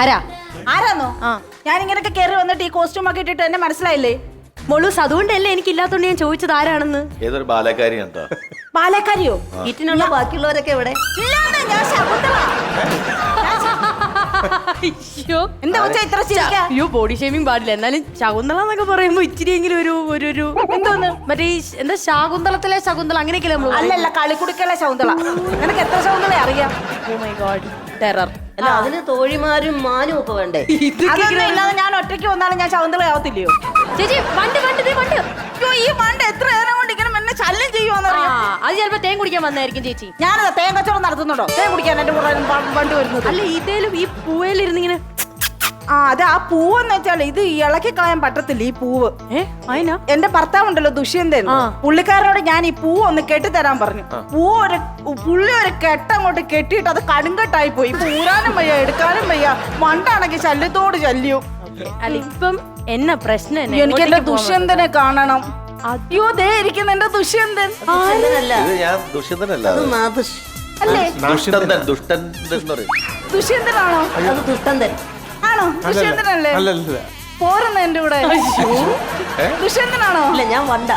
ആരാന്നോ? ഞാൻ ഇങ്ങനെയൊക്കെ കയറി വന്നിട്ട് ഈ കോസ്റ്റ്യൂം ഒക്കെ ഇട്ടിട്ട് എന്നെ മനസ്സിലായില്ലേ? മോളൂസ് അതുകൊണ്ടല്ലേ എനിക്കില്ലാത്തോണ്ട് ഞാൻ ചോദിച്ചത് ആരാണെന്ന്. ഏതൊരു ബാലക്കാരിയാ? പാലക്കാരിയോ? വീട്ടിനുള്ള ബാക്കിയുള്ളവരൊക്കെ എവിടെ? ഞാൻ ശകുന്തള. അയ്യോ എന്താ വെച്ചാ ഇത്ര ചിരിക്കാ? അയ്യോ ബോഡി ഷേമിങ് പാടില്ല. എന്നാലും ശകുന്തള എന്നൊക്കെ പറയുമ്പോ ഇച്ചിരിയെങ്കിലും ഒരു എന്തോന്ന് മറ്റേ എന്താ ശാകുന്തളത്തിലെ ശകുന്തള അങ്ങനെയൊക്കെയല്ലേ നമ്മള്? അല്ലല്ല, കളിക്കുടുക്കലെ ശകുന്തള. നിനക്ക് എത്ര ശകുന്തള അറിയാം? Oh my god, terror. അല്ല അതിന് തോഴിമാരും മാനും ഒക്കെ വേണ്ടേ? അതൊന്നും ഇല്ലാതെ ഞാൻ ഒറ്റയ്ക്ക് വന്നാലും ഞാൻ ശകുന്തള ആവത്തില്ലയോ? ചേച്ചി വണ്ട് വണ്ട്. അയ്യോ, ഈ മണ്ട എത്ര നേരം കൊണ്ട് ഇങ്ങനെ എന്നെ ശല്യം ചെയ്യുവാന്നറിയാം. അത് ചിലപ്പോ തേൻ കുടിക്കാൻ വന്നായിരിക്കും ചേച്ചി. ഞാനതാ തേൻ കച്ചവടം നടത്തുന്നുണ്ടോ? തേൻ കുടിക്കാൻ എന്റെ കൂടെ വണ്ടി വരുന്നത്. അല്ല ഇതേലും ഈ പൂവേലിരുന്നിങ്ങനെ അത് ആ പൂവെന്ന് വെച്ചാൽ ഇത് ഇളക്കി കളയാൻ പറ്റത്തില്ല. ഈ പൂവ് അതിനാ എന്റെ ഭർത്താവുണ്ടല്ലോ ദുഷ്യന്തൻ, പുള്ളിക്കാരനോട് ഞാൻ ഈ പൂവ് ഒന്ന് കെട്ടിത്തരാൻ പറഞ്ഞു. പുള്ളി ഒരു കെട്ടങ്ങോട്ട് കെട്ടിയിട്ട് അത് കടുങ്കെട്ടായി പോയി. ഊരാനും വയ്യ, എടുക്കാനും വയ്യ. മണ്ടാണെങ്കിൽ ശല്യത്തോട് ശല്യവും. അല്ല ഇപ്പം എന്നാ പ്രശ്നം? എനിക്ക് എന്റെ ദുഷ്യന്തനെ കാണണം. അയ്യോ ദേ ഇരിക്കുന്ന എന്റെ ദുഷ്യന്തൻ. ഇത് ഞാൻ ദുഷ്യന്തനല്ല, അല്ലേ? ദുഷ്ടൻ എന്ന് പറയും. ദുഷ്യന്തനാണോ? അത് ദുഷ്ടന്തൻ ആണോ? ദുഷ്യന്തനല്ലേ? പോരുന്ന എന്റെ കൂടെ. ദുഷ്യന്തനാണോ? ഇല്ല, ഞാൻ വണ്ട.